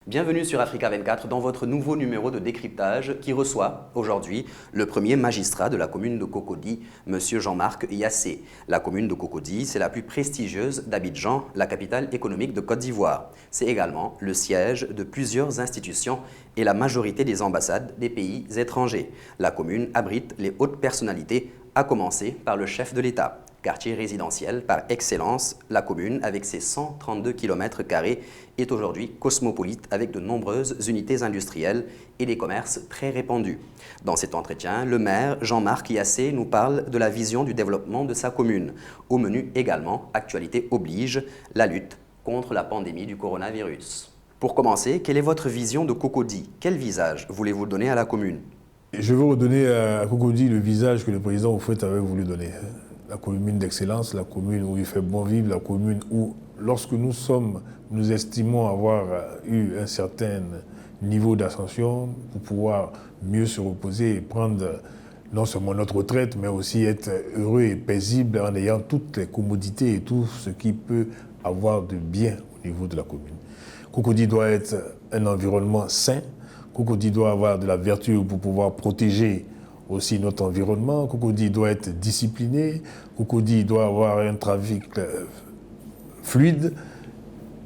Bienvenue sur Africa 24 dans votre nouveau numéro de décryptage qui reçoit aujourd'hui le premier magistrat de la commune de Cocody, M. Jean-Marc Yassé. La commune de Cocody, c'est la plus prestigieuse d'Abidjan, la capitale économique de Côte d'Ivoire. C'est également le siège de plusieurs institutions et la majorité des ambassades des pays étrangers. La commune abrite les hautes personnalités, à commencer par le chef de l'État. Quartier résidentiel par excellence, la commune, avec ses 132 km², est aujourd'hui cosmopolite avec de nombreuses unités industrielles et des commerces très répandus. Dans cet entretien, le maire Jean-Marc Yassé nous parle de la vision du développement de sa commune. Au menu également, actualité oblige, la lutte contre la pandémie du coronavirus. Pour commencer, quelle est votre vision de Cocody? Quel visage voulez-vous donner à la commune? Je veux redonner à Cocody le visage que le président Oufouette avait voulu donner. La commune d'excellence, la commune où il fait bon vivre, la commune où, lorsque nous estimons avoir eu un certain niveau d'ascension pour pouvoir mieux se reposer et prendre non seulement notre retraite, mais aussi être heureux et paisible en ayant toutes les commodités et tout ce qui peut avoir de bien au niveau de la commune. Cocody doit être un environnement sain. Cocody doit avoir de la vertu pour pouvoir protéger aussi notre environnement. Cocody doit être discipliné. Cocody doit avoir un trafic fluide.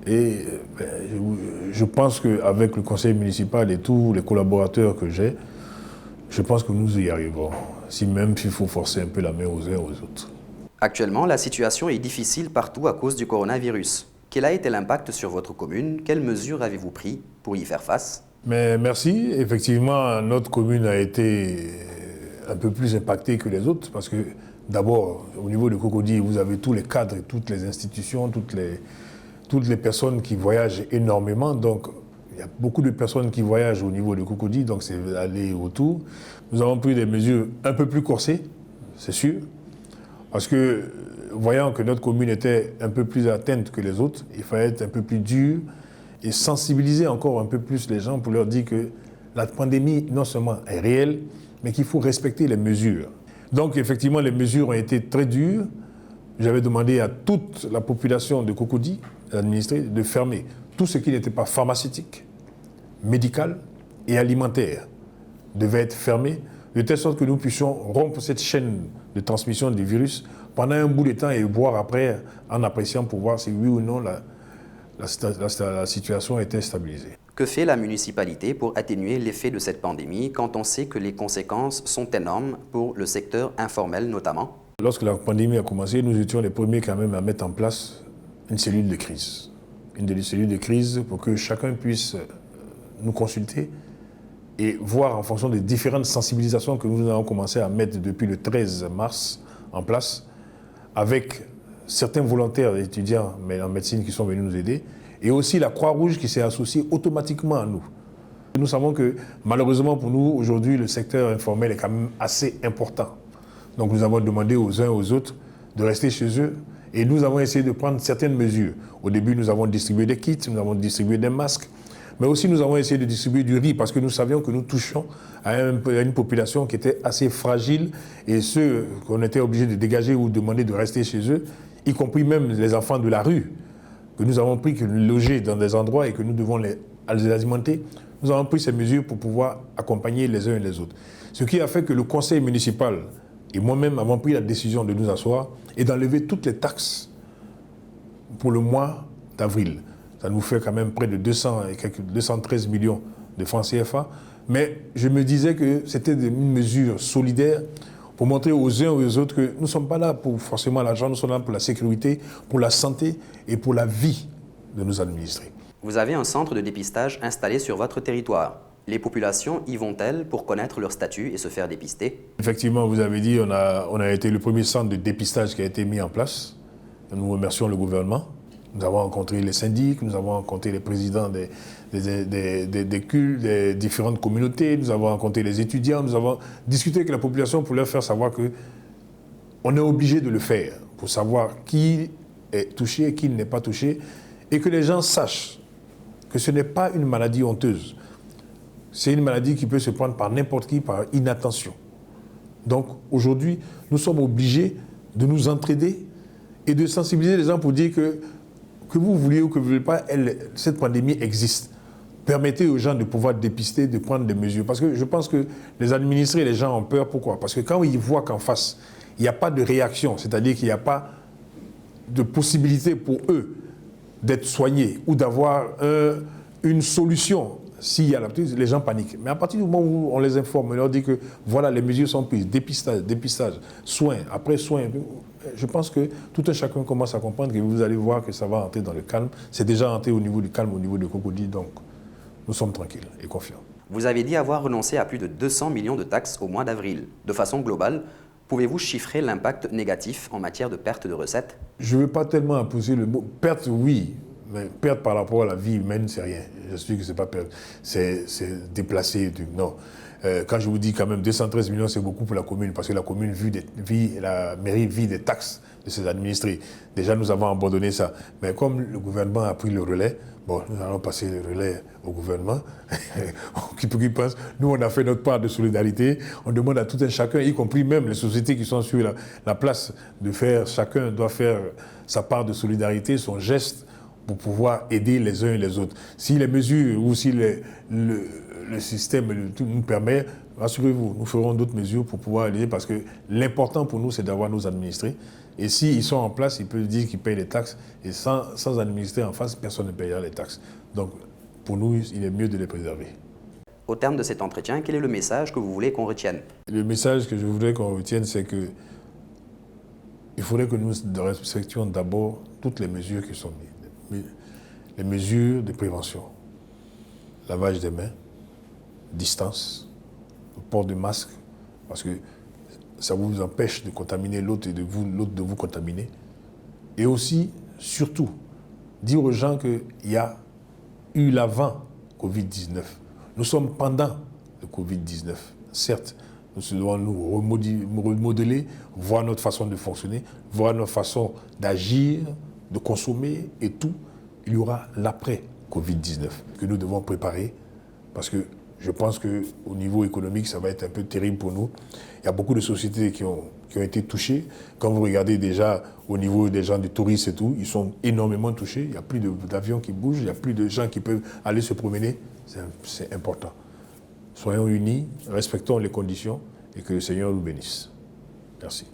Et je pense qu'avec le conseil municipal et tous les collaborateurs que j'ai, je pense que nous y arriverons. Si même il faut forcer un peu la main aux uns aux autres. Actuellement, la situation est difficile partout à cause du coronavirus. Quel a été l'impact sur votre commune? Quelles mesures avez-vous prises pour y faire face? Mais merci. Effectivement, notre commune a été un peu plus impactée que les autres parce que d'abord, au niveau de Cocody, vous avez tous les cadres, toutes les institutions, toutes les personnes qui voyagent énormément. Donc, il y a beaucoup de personnes qui voyagent au niveau de Cocody, donc c'est aller autour. Nous avons pris des mesures un peu plus corsées, c'est sûr, parce que voyant que notre commune était un peu plus atteinte que les autres, il fallait être un peu plus dur et sensibiliser encore un peu plus les gens pour leur dire que la pandémie, non seulement est réelle, mais qu'il faut respecter les mesures. Donc, effectivement, les mesures ont été très dures. J'avais demandé à toute la population de Cocody, l'administré, de fermer tout ce qui n'était pas pharmaceutique, médical et alimentaire devait être fermé, de telle sorte que nous puissions rompre cette chaîne de transmission du virus pendant un bout de temps et voir après, en appréciant pour voir si oui ou non la situation était stabilisée. Que fait la municipalité pour atténuer l'effet de cette pandémie quand on sait que les conséquences sont énormes pour le secteur informel notamment? Lorsque la pandémie a commencé, nous étions les premiers quand même à mettre en place une cellule de crise. Une des cellules de crise pour que chacun puisse nous consulter et voir en fonction des différentes sensibilisations que nous avons commencé à mettre depuis le 13 mars en place avec certains volontaires étudiants en médecine qui sont venus nous aider et aussi la Croix-Rouge qui s'est associée automatiquement à nous. Nous savons que malheureusement pour nous, aujourd'hui, le secteur informel est quand même assez important. Donc nous avons demandé aux uns aux autres de rester chez eux et nous avons essayé de prendre certaines mesures. Au début, nous avons distribué des kits, nous avons distribué des masques, mais aussi nous avons essayé de distribuer du riz parce que nous savions que nous touchions à une population qui était assez fragile et ceux qu'on était obligés de dégager ou demander de rester chez eux, y compris même les enfants de la rue, que nous avons pris, que nous loger dans des endroits et que nous devons les alimenter. Nous avons pris ces mesures pour pouvoir accompagner les uns et les autres. Ce qui a fait que le conseil municipal et moi-même avons pris la décision de nous asseoir et d'enlever toutes les taxes pour le mois d'avril. Ça nous fait quand même près de 213 millions de francs CFA. Mais je me disais que c'était une mesure solidaire pour montrer aux uns et aux autres que nous ne sommes pas là pour forcément l'argent, nous sommes là pour la sécurité, pour la santé et pour la vie de nos administrés. Vous avez un centre de dépistage installé sur votre territoire. Les populations y vont-elles pour connaître leur statut et se faire dépister? Effectivement, vous avez dit, on a été le premier centre de dépistage qui a été mis en place. Nous remercions le gouvernement. Nous avons rencontré les syndics, nous avons rencontré les présidents des cultes, des différentes communautés, nous avons rencontré les étudiants, nous avons discuté avec la population pour leur faire savoir qu'on est obligé de le faire, pour savoir qui est touché et qui n'est pas touché, et que les gens sachent que ce n'est pas une maladie honteuse. C'est une maladie qui peut se prendre par n'importe qui, par inattention. Donc aujourd'hui, nous sommes obligés de nous entraider et de sensibiliser les gens pour dire que vous vouliez ou que vous ne voulez pas, cette pandémie existe. permettez aux gens de pouvoir dépister, de prendre des mesures. Parce que je pense que les administrés, les gens ont peur. Pourquoi? Parce que quand ils voient qu'en face, il n'y a pas de réaction, c'est-à-dire qu'il n'y a pas de possibilité pour eux d'être soignés ou d'avoir une solution. S'il y a la petite, les gens paniquent. Mais à partir du moment où on les informe, on leur dit que voilà, les mesures sont prises, dépistage, soins, après soins, je pense que tout un chacun commence à comprendre que vous allez voir que ça va entrer dans le calme. C'est déjà entré au niveau du calme, au niveau de Cocody, donc nous sommes tranquilles et confiants. Vous avez dit avoir renoncé à plus de 200 millions de taxes au mois d'avril. De façon globale, pouvez-vous chiffrer l'impact négatif en matière de perte de recettes? Je ne veux pas tellement imposer le mot. Perte, oui, mais perte par rapport à la vie humaine, c'est rien. Je suis que ce n'est pas perte, c'est déplacé. Non. Quand je vous dis quand même 213 millions, c'est beaucoup pour la commune, parce que la commune la mairie vit des taxes de ses administrés. Déjà, nous avons abandonné ça. Mais comme le gouvernement a pris le relais, bon, nous allons passer le relais au gouvernement. qui pense, nous, on a fait notre part de solidarité. On demande à tout un chacun, y compris même les sociétés qui sont sur la place, de faire, chacun doit faire sa part de solidarité, son geste, pour pouvoir aider les uns et les autres. Si les mesures ou si le système nous permet, rassurez-vous, nous ferons d'autres mesures pour pouvoir aider, parce que l'important pour nous, c'est d'avoir nos administrés. Et s'ils sont en place, ils peuvent dire qu'ils payent les taxes. Et sans administrer en face, personne ne payera les taxes. Donc, pour nous, il est mieux de les préserver. Au terme de cet entretien, quel est le message que vous voulez qu'on retienne? Le message que je voudrais qu'on retienne, c'est que il faudrait que nous respections d'abord toutes les mesures qui sont mises. Les mesures de prévention, lavage des mains, distance, le port de masque, parce que ça vous empêche de contaminer l'autre et l'autre de vous contaminer. Et aussi, surtout, dire aux gens qu'il y a eu l'avant Covid-19. Nous sommes pendant le Covid-19. Certes, nous devons nous remodeler, voir notre façon de fonctionner, voir notre façon d'agir, de consommer et tout. Il y aura l'après Covid-19 que nous devons préparer, parce que je pense qu'au niveau économique, ça va être un peu terrible pour nous. Il y a beaucoup de sociétés qui ont été touchées. Quand vous regardez déjà au niveau des gens du tourisme et tout, ils sont énormément touchés. Il n'y a plus d'avions qui bougent, il n'y a plus de gens qui peuvent aller se promener. C'est important. Soyons unis, respectons les conditions et que le Seigneur nous bénisse. Merci.